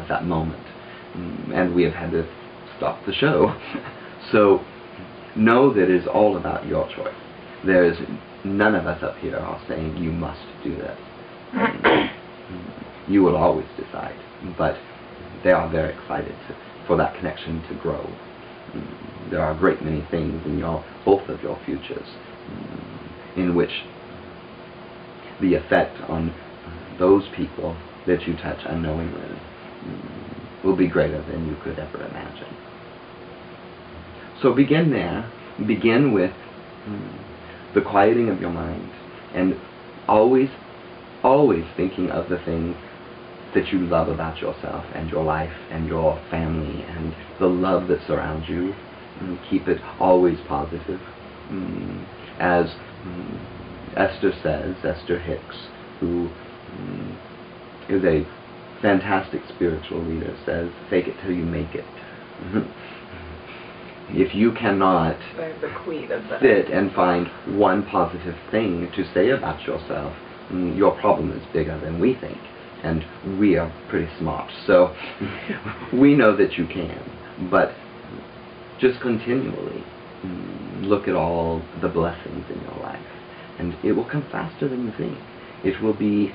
was that moment. And we have had to stop the show. So know that it is all about your choice. There's none of us up here are saying you must do this. You will always decide, but they are very excited for that connection to grow. There are a great many things in both of your futures in which the effect on those people that you touch unknowingly will be greater than you could ever imagine. So begin there. Begin with the quieting of your mind, and always thinking of the things that you love about yourself and your life and your family and the love that surrounds you. Keep it always positive. As Esther says, Esther Hicks, who is a fantastic spiritual leader, says, fake it till you make it. If you cannot sit and find one positive thing to say about yourself, your problem is bigger than we think. And we are pretty smart, so we know that you can. But just continually look at all the blessings in your life, and it will come faster than you think. It will be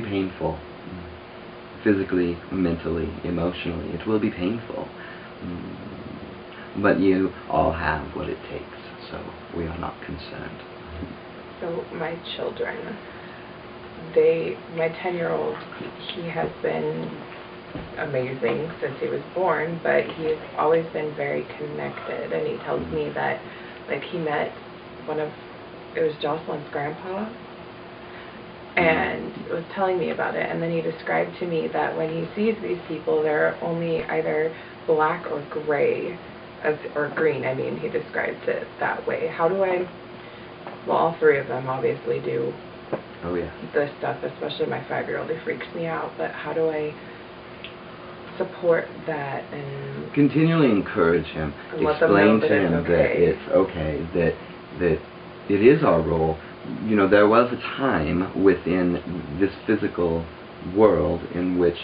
painful, physically, mentally, emotionally. It will be painful, but you all have what it takes, so we are not concerned. So my children, my 10-year-old, he has been amazing since he was born, but he's always been very connected, and he tells me that, like, he met it was Jocelyn's grandpa, and was telling me about it, and then he described to me that when he sees these people, they're only either black or gray, or green, I mean, he describes it that way. How do I... Well, all three of them obviously do this stuff, especially my 5-year-old. He freaks me out, but how do I support that and... Continually encourage him. Explain to him that it's okay, that it is our role. You know, there was a time within this physical world in which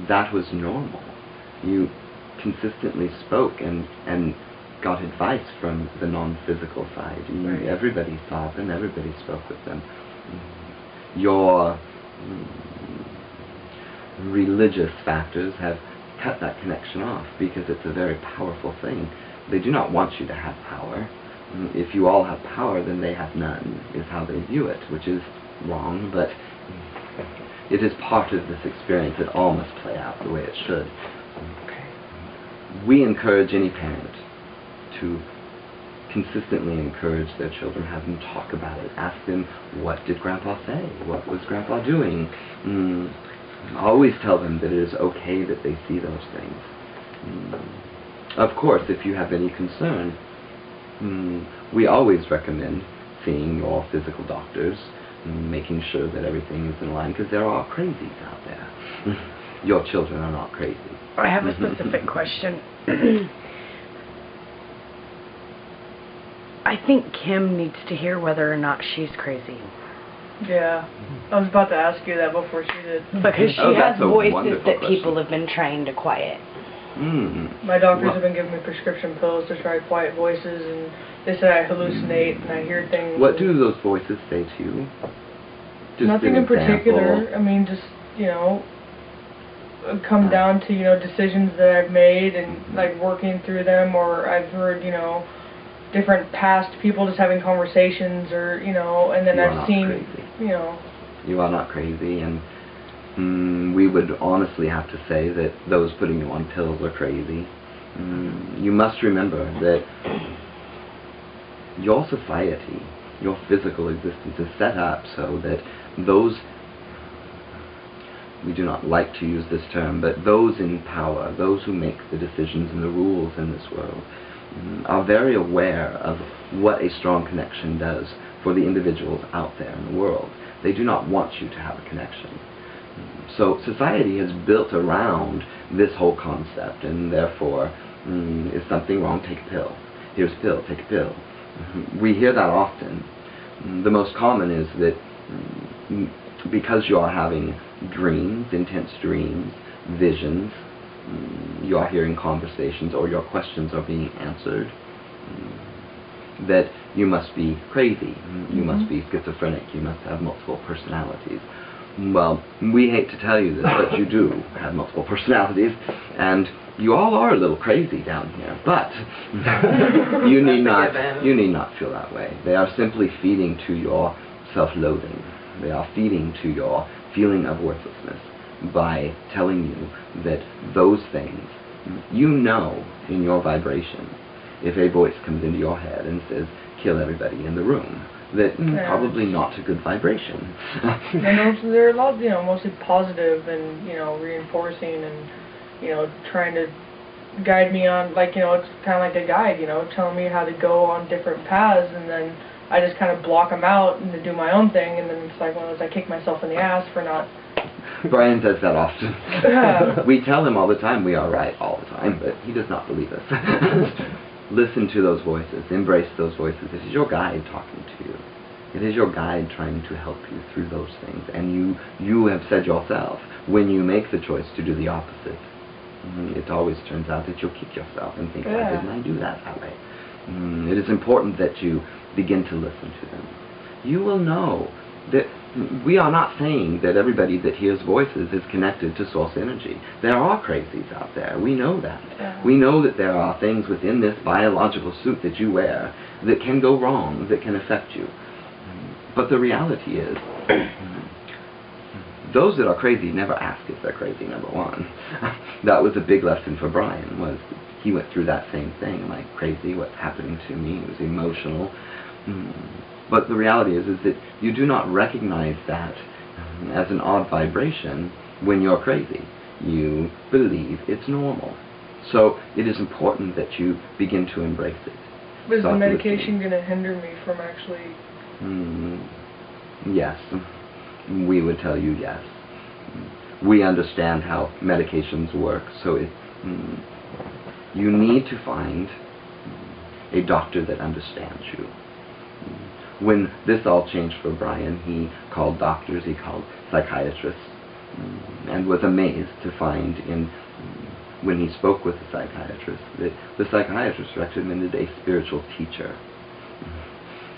that was normal. You consistently spoke and got advice from the non-physical side. Everybody saw them, everybody spoke with them. Your religious factors have cut that connection off because it's a very powerful thing. They do not want you to have power. If you all have power, then they have none, is how they view it, which is wrong, but it is part of this experience. It all must play out the way it should. We encourage any parent to consistently encourage their children, have them talk about it, ask them, what did Grandpa say? What was Grandpa doing? Always tell them that it is okay that they see those things. Of course, if you have any concern, we always recommend seeing your physical doctors, making sure that everything is in line, because there are crazies out there. Your children are not crazy. I have a specific question. I think Kim needs to hear whether or not she's crazy. Yeah, I was about to ask you that before she did. Because she has voices that people have been trying to quiet. My doctors have been giving me prescription pills to try to quiet voices, and they say I hallucinate and I hear things. What do those voices say to you? Just nothing in particular. I mean, just, you know, come down to, you know, decisions that I've made and, like, working through them, or I've heard, you know, different past people just having conversations, or, you know, and then I've seen, you know. You are not crazy, and we would honestly have to say that those putting you on pills are crazy. You must remember that your society, your physical existence is set up so that those, we do not like to use this term, but those in power, those who make the decisions and the rules in this world, are very aware of what a strong connection does for the individuals out there in the world. They do not want you to have a connection. So society has built around this whole concept, and therefore, is something wrong? Take a pill. Here's a pill, take a pill. We hear that often. The most common is that because you are having dreams, intense dreams, visions, you are hearing conversations, or your questions are being answered, that you must be crazy, you must be schizophrenic, you must have multiple personalities. Well, we hate to tell you this, but you do have multiple personalities, and you all are a little crazy down here, but you need not feel that way. They are simply feeding to your self-loathing. They are feeding to your feeling of worthlessness by telling you that those things, you know in your vibration, if a voice comes into your head and says, kill everybody in the room, that probably not a good vibration. And also there are a lot, mostly positive and, reinforcing and, trying to guide me on, it's kind of like a guide, telling me how to go on different paths, and then I just kind of block them out and to do my own thing, and then it's like one of those, I kick myself in the ass for not... Brian says that often. We tell him all the time we are right all the time, but he does not believe us. Listen to those voices. Embrace those voices. It is your guide talking to you. It is your guide trying to help you through those things. And you have said yourself, when you make the choice to do the opposite, it always turns out that you'll kick yourself and think, why didn't I do that way? It is important that you begin to listen to them. You will know that we are not saying that everybody that hears voices is connected to source energy. There are crazies out there. We know that. Yeah. We know that there are things within this biological suit that you wear that can go wrong, that can affect you. But the reality is, those that are crazy never ask if they're crazy, number one. That was a big lesson for Brian, was he went through that same thing, like, crazy, what's happening to me? It was emotional. But the reality is that you do not recognize that as an odd vibration when you're crazy. You believe it's normal. So it is important that you begin to embrace it. But is the medication going to hinder me from actually... Yes. We would tell you yes. We understand how medications work, so you need to find a doctor that understands you. When this all changed for Brian, he called doctors, he called psychiatrists, and was amazed to find when he spoke with the psychiatrist, that the psychiatrist recommended a spiritual teacher.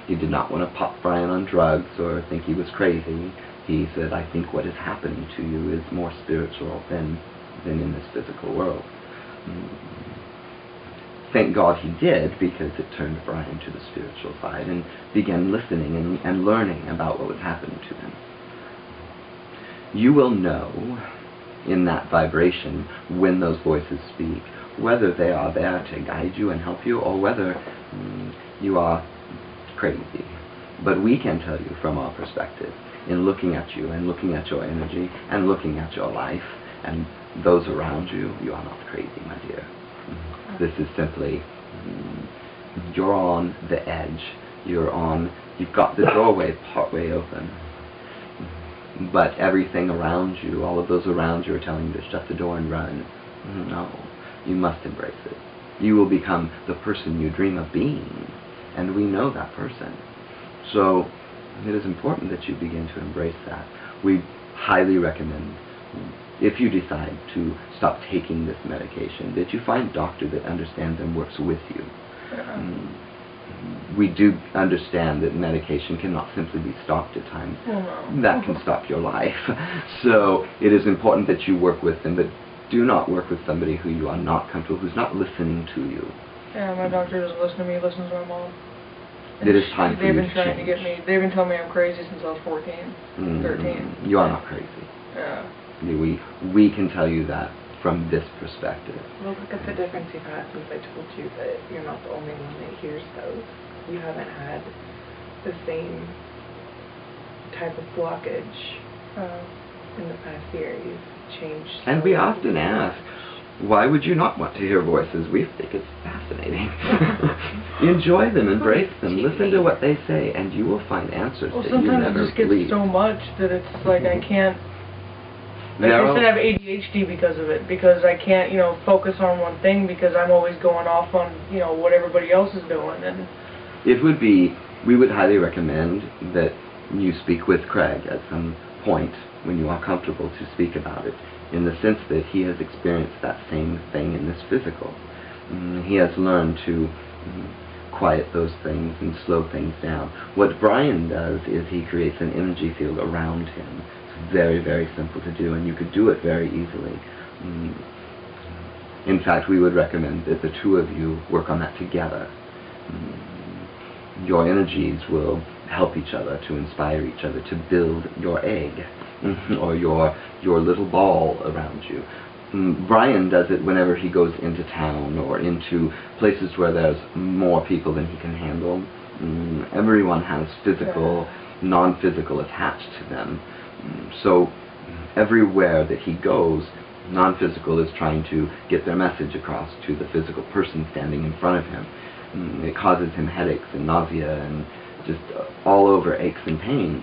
He did not want to pop Brian on drugs or think he was crazy. He said, I think what is happening to you is more spiritual than in this physical world. Thank God he did, because it turned Brian to the spiritual side and began listening and learning about what was happening to him. You will know in that vibration when those voices speak, whether they are there to guide you and help you, or whether you are crazy. But we can tell you from our perspective, in looking at you and looking at your energy and looking at your life and those around you, you are not crazy, my dear. This is simply, you're on the edge. You've got the doorway partway open. But everything around you, all of those around you are telling you to shut the door and run. No, you must embrace it. You will become the person you dream of being. And we know that person. So it is important that you begin to embrace that. We highly recommend, if you decide to stop taking this medication, that you find a doctor that understands and works with you. We do understand that medication cannot simply be stopped at times. That can stop your life. So it is important that you work with them, but do not work with somebody who you are not comfortable, who's not listening to you. Yeah, my doctor doesn't listen to me, he listens to my mom. It is time for you to change. They've been trying to get me, they've been telling me I'm crazy since I was 14, 13. You are not crazy. Yeah. We can tell you that from this perspective. Well, look at the difference you've had since I told you that you're not the only one that hears those. You haven't had the same type of blockage in the past year. You've changed. And we often ask, why would you not want to hear voices? We think it's fascinating. Enjoy them, embrace them, listen to what they say, and you will find answers that you never believed. Sometimes it just gets so much that it's like I can't. Like I said, I have ADHD because of it, because I can't, focus on one thing because I'm always going off on, what everybody else is doing. And we would highly recommend that you speak with Craig at some point when you are comfortable to speak about it, in the sense that he has experienced that same thing in this physical. He has learned to quiet those things and slow things down. What Brian does is he creates an energy field around him. It's very, very simple to do, and you could do it very easily. In fact, we would recommend that the two of you work on that together. Your energies will help each other, to inspire each other, to build your egg, or your little ball around you. Brian does it whenever he goes into town or into places where there's more people than he can handle. Everyone has physical, non-physical attached to them. So everywhere that he goes, non-physical is trying to get their message across to the physical person standing in front of him. It causes him headaches and nausea and just all over aches and pains.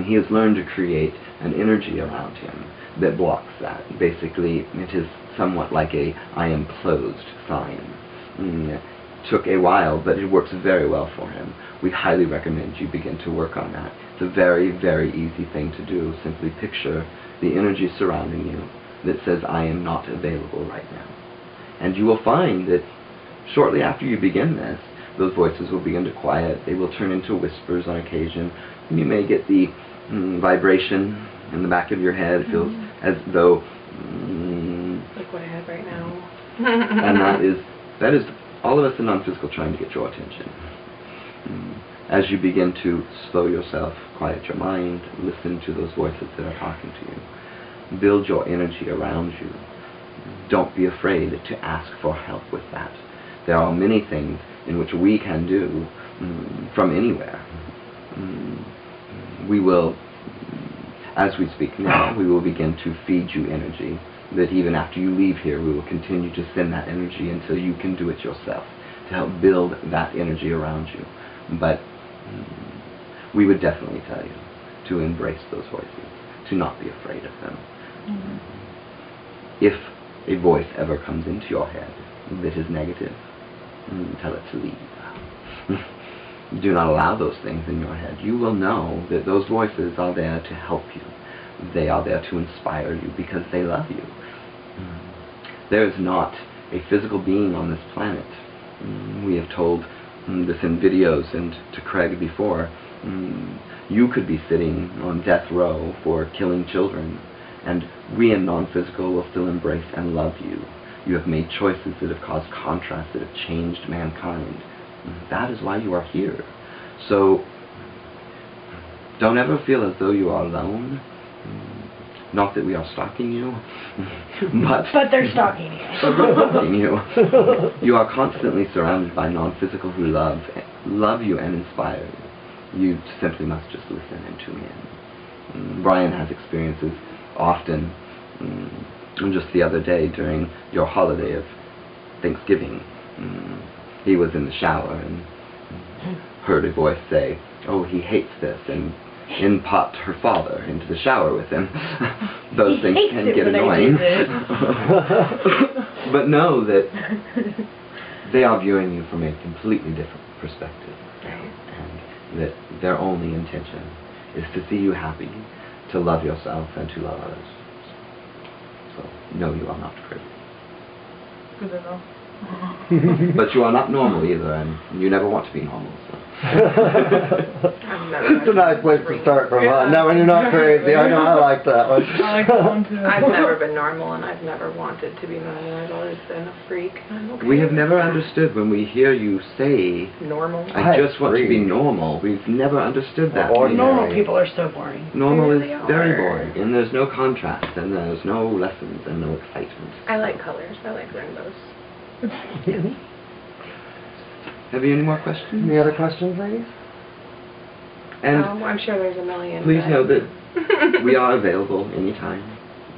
He has learned to create an energy around him that blocks that. Basically, it is somewhat like a "I am closed" sign. It took a while, but it works very well for him. We highly recommend you begin to work on that. It's a very, very easy thing to do. Simply picture the energy surrounding you that says, "I am not available right now." And you will find that shortly after you begin this, those voices will begin to quiet. They will turn into whispers on occasion. You may get the vibration in the back of your head. It feels as though like what I have right now. and that is all of us in non-physical trying to get your attention. As you begin to slow yourself, quiet your mind, listen to those voices that are talking to you, build your energy around you. Don't be afraid to ask for help with that. There are many things in which we can do from anywhere. We will, as we speak now, we will begin to feed you energy, that even after you leave here, we will continue to send that energy until you can do it yourself, to help build that energy around you. But we would definitely tell you to embrace those voices, to not be afraid of them. If a voice ever comes into your head that is negative, tell it to leave. Do not allow those things in your head. You will know that those voices are there to help you. They are there to inspire you because they love you. There is not a physical being on this planet. We have told this in videos and to Craig before. You could be sitting on death row for killing children, and we in non-physical will still embrace and love you. You have made choices that have caused contrast, that have changed mankind. That is why you are here. So, don't ever feel as though you are alone. Not that we are stalking you, but they're stalking you. But we're stalking you. You are constantly surrounded by non-physical who love you and inspire you. You simply must just listen and tune in. Brian has experiences often. Just the other day during your holiday of Thanksgiving, he was in the shower and heard a voice say, "Oh, he hates this," and in popped her father into the shower with him. Those things can get annoying. But know that they are viewing you from a completely different perspective. And that their only intention is to see you happy, to love yourself, and to love others. So, no, you are not crazy. Good enough. But you are not normal either, and you never want to be normal. So. It's a nice place to start from. Now, when you're not crazy, I know I like that one. I like that one too. I've never been normal, and I've never wanted to be normal. I've always been a freak. I'm okay. We have never understood when we hear you say, normal. "I just want to be normal." We've never understood that. Normal people are so boring. Normal They really is very are. boring, and there's no contrast, and there's no lessons, and no excitement. I like colors. I like rainbows. Have you any more questions? Any other questions, ladies? And I'm sure there's a million. please but- know that we are available anytime.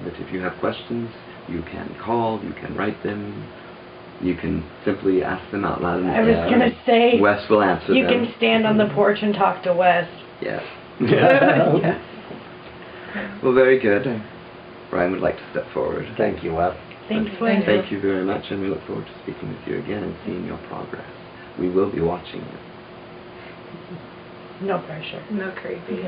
That if you have questions, you can call, you can write them, you can simply ask them out loud in the I was air, gonna say, Wes will answer you them. can stand on the porch and talk to Wes. Yes. Yes. Well, very good. Brian would like to step forward. Thank you, Wes. Thanks, Wes. Thank you very much, and we look forward to speaking with you again and seeing your progress. We will be watching you. No pressure. No creepy.